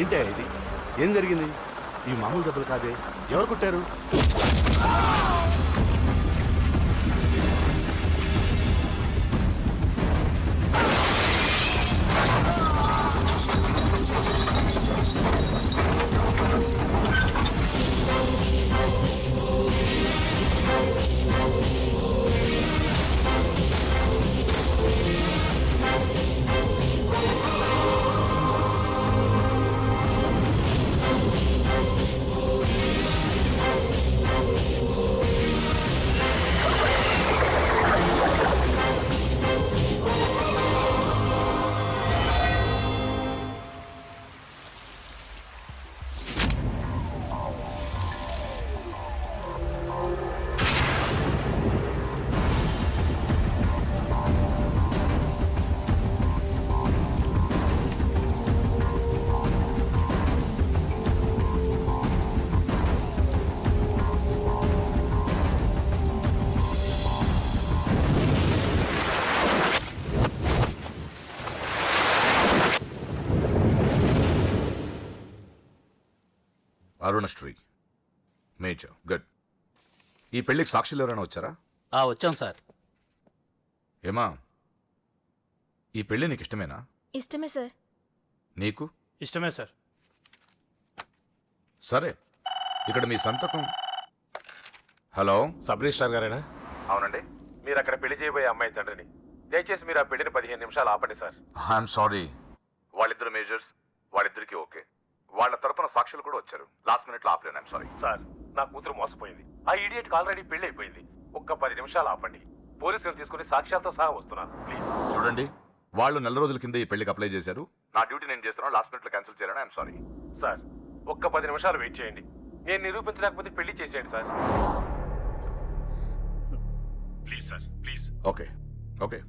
ఏంటి ఇది? ఏం జరిగింది? ఈ మామూలు దెబ్బలు కాదే, ఎవరు కొట్టారు? Arunasri major good. ఈ పెళ్లికి సాక్షులు ఎవరైనా వచ్చారా? వచ్చాం సార్. ఏమా, ఈ పెళ్లి నీకు ఇష్టమేనా? ఇష్టమే సార్. నీకు? ఇష్టమే సార్. సరే, ఇక్కడ మీ సంతకం. హలో, సబ్ రిజిస్ట్రార్ గారేనా? అవునండి. మీరు అక్కడ పెళ్లి చేయబోయే అమ్మాయి తండ్రిని. దయచేసి మీరు ఆ పెళ్లిని 15 నిమిషాలు ఆపండి సార్. I'm sorry. వాళ్ళిద్దరు మేజర్స్, వాళ్ళిద్దరికి ఓకే. వాళ్ళ తరపున సాక్షులు కూడా వచ్చారు. లాస్ట్ మినిట్ లో ఆపలేను. ఐఎమ్ సారీ సార్, నా కూతురు మోసపోయింది. ఆ ఇడియట్ కి ఆల్రెడీ పెళ్లి అయిపోయింది. ఒక్క 10 నిమిషాలు ఆపండి. పోలీసులు తీసుకుని సాక్ష్యాలతో సహా వస్తున్నాను ప్లీజ్. చూడండి, వాళ్ళు నెల రోజుల కింద ఈ పెళ్లికి అప్లై చేశారు. నా డ్యూటీ నేను చేస్తున్నాను. లాస్ట్ మినిట్ లో క్యాన్సిల్ చేయాలని ఐఎమ్ సారీ. సార్, ఒక్క 10 నిమిషాలు వెయిట్ చేయండి. నేను నిరూపించలేకపోతే పెళ్లి చేసేయండి sir. Please sir, please. Okay okay,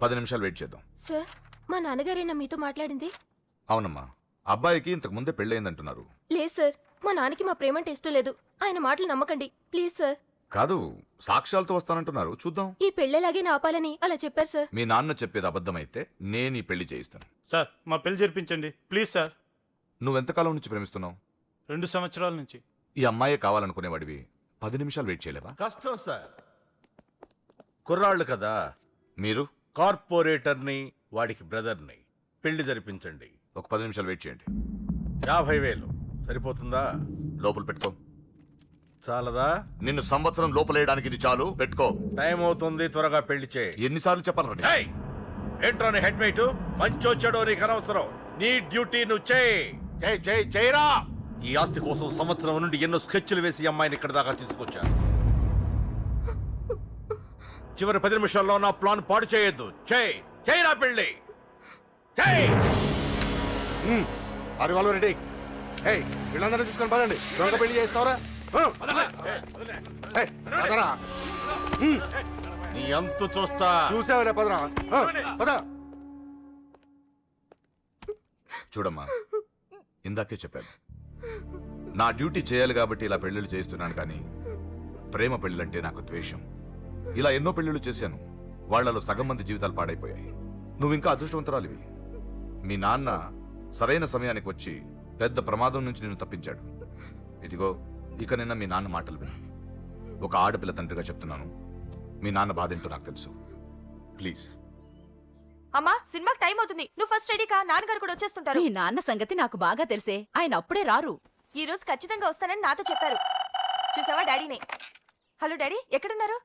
10 నిమిషాలు వెయిట్ చేద్దాం. సార్, మా నాన్నగారేనా మీతో మాట్లాడింది? అవునమ్మా, అబ్బాయికి ఇంతకు ముందే పెళ్ళయిందంటున్నారు. లేదు సార్, మా నాన్నకి మా ప్రేమంటే ఇష్టం లేదు. ఆయన మాటలు నమ్మకండి ప్లీజ్ సార్. కాదు, సాక్ష్యాలతో వస్తానంటున్నారు. చూద్దాం. ఈ పెళ్ళేలాగే ఆపాలని అలా చెప్పారు సార్. మీ నాన్న చెప్పేది అబద్ధమైతే నేను ఈ పెళ్లి చేయిస్తాను. సార్, మా పెళ్లి జరిపించండి ప్లీజ్ సార్. నువ్వెంతకాలం నుంచి ప్రేమిస్తున్నావు? 2 సంవత్సరాల నుంచి. ఈ అమ్మాయే కావాలనుకునేవాడివి 10 నిమిషాలు వెయిట్ చేయలేవా? కష్టం సార్, కుర్రాళ్ళు కదా. మీరు కార్పొరేటర్ని, వాడికి బ్రదర్ని. పెళ్లి జరిపించండి. ఒక 10 నిమిషాలు వెయిట్ చేయండి. 50,000 సరిపోతుందా? లోపల పెట్టుకో. చాలదా? నిన్ను సంవత్సరం లోపలేయడానికి ఇది చాలు. పెట్టుకో. టైం అవుతుంది, త్వరగా పెళ్లి చేయి. ఎన్నిసార్లు చెప్పాలండి? ఏయ్! ఏంట్రా నీ హెడ్ వెయిట్? మంచో చెడో నీకు అనవసరం. నీ డ్యూటీ నువ్వు చేయరా. ఈ ఆస్తి కోసం సంవత్సరం నుండి ఎన్నో స్కెచ్లు వేసి అమ్మాయిని ఇక్కడ దాకా తీసుకొచ్చాను. చివరి 10 నిమిషాల్లో నా ప్లాన్ పాడు చేయొద్దు. చేయరా పెళ్లి. రెడీ. వీళ్ళందరూ తీసుకొని పదండి. త్వరగా పెళ్లి చేస్తావరా? నీ అంతు చూస్తా. చూసావులే, పదరా. పద. చూడమ్మా, ఇందాకే చెప్పాను, నా డ్యూటీ చేయాలి కాబట్టి ఇలా పెళ్లిళ్ళు చేస్తున్నాను. కానీ ప్రేమ పెళ్ళంటే నాకు ద్వేషం. ఇలా ఎన్నో పెళ్లిళ్ళు చేశాను. వాళ్లలో సగం మంది జీవితాలు పాడైపోయాయి. నువ్వు ఇంకా అదృష్టవంతురాలివి. మీ నాన్న సరైన సమయానికి వచ్చి పెద్ద ప్రమాదం నుంచి నిన్ను తప్పించాడు. ఇదిగో, ఇక నిన్న మీ నాన్న మాటలు విను. ఒక ఆడపిల్ల తండ్రిగా చెప్తున్నాను. మీ నాన్న బాధ ఏంటో నాకు తెలుసు. ప్లీజ్. అమ్మా, సినిమాకి టైం అవుతుంది. నువ్వు ఫస్ట్ రెడీ కా. నాన్నగారు కూడా వచ్చేస్తుంటారు. మీ నాన్న సంగతి నాకు బాగా తెలిసే. ఆయన అప్పుడే రారు. ఈ రోజు ఖచ్చితంగా వస్తానని నాతో చెప్పారు. చూసావా డాడీనే. హలో డాడీ, ఎక్కడున్నారు?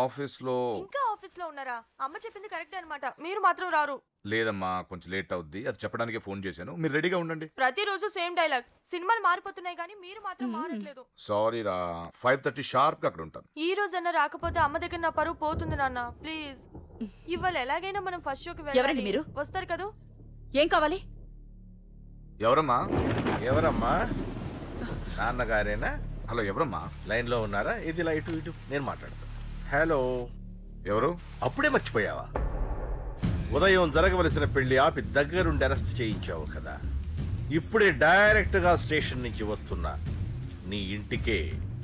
ఆఫీస్ లో. ఇంకా ఆఫీస్ లో ఉన్నారా? అమ్మ చెప్పింది కరెక్టే అన్నమాట. మీరు మాత్రం రారు. లేదమ్మా, కొంచెం లేట్ అవుద్ది. అది చెప్పడానికే ఫోన్ చేశాను. మీరు రెడీగా ఉండండి. ప్రతిరోజు సేమ్ డైలాగ్. సినిమాలు మారిపోతున్నాయి కానీ మీరు మాత్రం మారట్లేదు. సారీ రా, 5:30 షార్ప్ గా అక్కడ ఉంటాను. ఈ రోజన్నా రాకపోతే అమ్మ దగ్గర నా పరువు పోతుంది నాన్న. ప్లీజ్, ఇవాళ ఎలాగైనా మనం ఫస్ట్ షోకి వెళ్ళాలి. ఎవరండి మీరు? వస్తారు కదా? ఏం కావాలి? ఎవరమ్మా? ఎవరమ్మా? నాన్నగారేనా? హలో, ఎవరమ్మా? లైన్ లో ఉన్నారా? ఇది లైట్ ఇటు, నేను మాట్లాడతాను. హలో. ఎవరు? అప్పుడే మర్చిపోయావా? ఉదయం జరగవలసిన పెళ్లి ఆపి దగ్గరుండి అరెస్ట్ చేయించావు కదా. ఇప్పుడే డైరెక్ట్ గా స్టేషన్ నుంచి వస్తున్నా నీ ఇంటికే.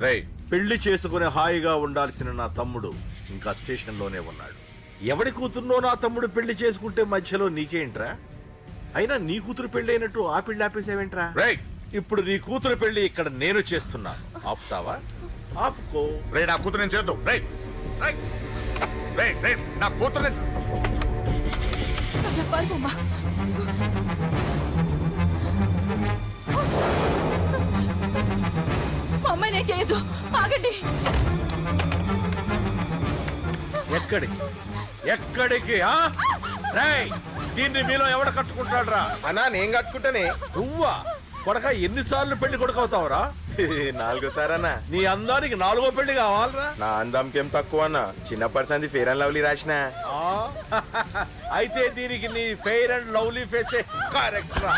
రేయ్, పెళ్లి చేసుకుని హాయిగా ఉండాల్సిన నా తమ్ముడు ఇంకా స్టేషన్ లోనే ఉన్నాడు. ఎవడి కూతుర్నో నా తమ్ముడు పెళ్లి చేసుకుంటే మధ్యలో నీకేంట్రా? అయినా నీ కూతురు పెళ్లి అయినట్టు ఆ పెళ్లి ఆపేసావేంట్రా? రైట్ ఇప్పుడు నీ కూతురు పెళ్లి ఇక్కడ నేను చేస్తున్నా, ఆపుతావా? ఆపుకో. రే నా కూతురు నేను చేద్దాం. రైట్ రైట్ రైట్ రైట్ నా కూతురు పారిపోమ్మా. మా అమ్మాయి నేను చేయొద్దు, ఆగండి. ఎక్కడికి ఎక్కడికి? ఆ? రేయ్, దీన్ని మీలో ఎవడ కట్టుకుంటాడు రా? అన్నా నేను కట్టుకుంటానే. నువ్వా? కొడక ఎన్నిసార్లు పెళ్లి కొడుకవుతావురా? 4 సారన్నా. నీ అందానికి 4వ పెళ్లి కావాలరా? నా అందంకేం తక్కువ అన్న, చిన్నప్పటి సంది ఫేర్ అండ్ లవ్లీ రాసిన. ఆ? అయితే దీనికి నీ ఫెయిర్ అండ్ లవ్లీ ఫేసే కరెక్ట్ రా.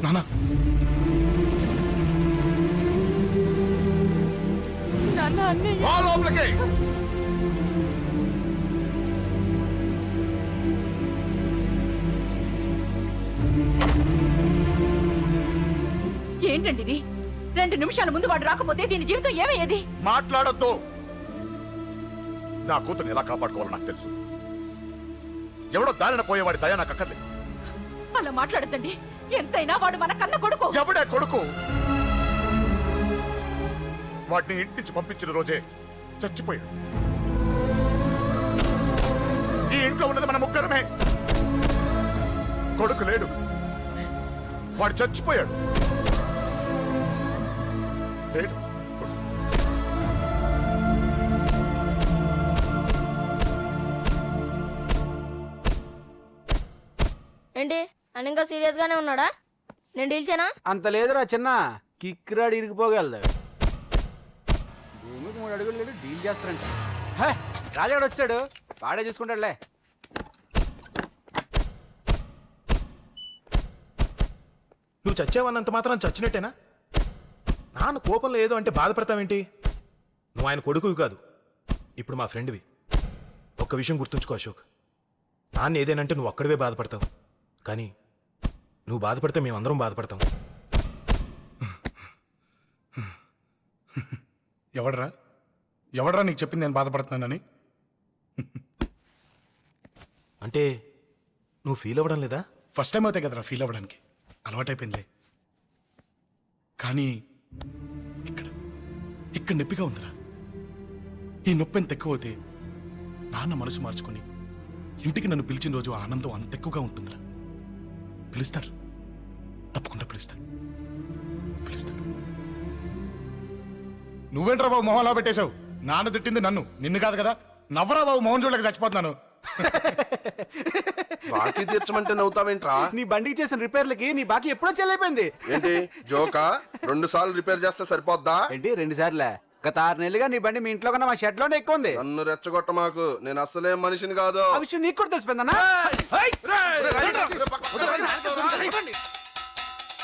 నానా నాన్న అన్నయ్య లోపలికి. ఏంటండి ఇది? 2 నిమిషాల ముందు వాడు రాకపోతే దీని జీవితం ఏమయ్యేది? మాట్లాడొద్దు. నా కూతుర్ని ఎలా కాపాడుకోవాలో నాకు తెలుసు. ఎవడో దారిన పోయేవాడి దయ నాకు అక్కర్లేదు. అలా మాట్లాడద్దండి. ఎంతైనా వాడు మన కన్న కొడుకు. ఎవడే కొడుకు? వాటిని ఇంటి నుంచి పంపించిన రోజే చచ్చిపోయాడు. ఈ ఇంట్లో ఉన్నది మన ముగ్గురమే. కొడుకు లేడు, వాడు చచ్చిపోయాడు. లేడు. ఏంటి అని ఇంకా సీరియస్ గానే ఉన్నాడా? నేను డీల్ చేయనా? అంత లేదురా చిన్న, కిక్రాడు ఇరిగిపోగలదు. భూమికి 3 అడుగులు లేడు, డీల్ చేస్తారంట. హే, రాజాడు వచ్చాడు, వాడే చూసుకుంటాడులే. నువ్వు చచ్చావన్నంత మాత్రం చచ్చినట్టేనా? నాన్న కోపంలో ఏదో అంటే బాధపడతావేంటి? నువ్వు ఆయన కొడుకువి కాదు, ఇప్పుడు మా ఫ్రెండ్వి. ఒక్క విషయం గుర్తుంచుకో అశోక్, నాన్న ఏదేనంటే నువ్వు అక్కడివే బాధపడతావు, కానీ నువ్వు బాధపడితే మేమందరం బాధపడతాం. ఎవడరా నీకు చెప్పింది నేను బాధపడుతున్నానని? అంటే నువ్వు ఫీల్ అవ్వడం లేదా? ఫస్ట్ టైం అవుతాయి కదరా ఫీల్ అవ్వడానికి, అలవాటైపోయిందిలే. కానీ ఇక్కడ నొప్పిగా ఉందిరా. ఈ నొప్పి ఎంత ఎక్కువ అవుతే నాన్న మనసు మార్చుకొని ఇంటికి నన్ను పిలిచిన రోజు ఆనందం అంత ఎక్కువగా ఉంటుందిరా. పిలుస్తారు, తప్పకుండా పిలుస్తాను. నువ్వేంట్రా బాబు మొహంలా పెట్టేశావు? నాన్న తిట్టింది నన్ను, నిన్ను కాదు కదా. నవ్వరా బాబు, మొహం చూడలేక చచ్చిపోతున్నాను. బాకీ తీర్చమంటే నవ్వుతావేంట్రా? నీ బండికి చేసిన రిపేర్లకి నీ బాకీ ఎప్పుడో చెల్లైపోయింది. ఏంటి జోకా? 2 సార్లు రిపేర్ చేస్తే సరిపోద్దా? ఏంటి 2 సార్లే? గత 6 నెలలుగా నీ బండి మీ ఇంట్లో కన్నా మా షెడ్ లోనే ఎక్కువ ఉంది. నన్ను రెచ్చగొట్ట మాకు, నేను అసలే మనిషిని కాదు. ఆ విషయం నీకు కూడా తెలిసిపోయిందన్నా.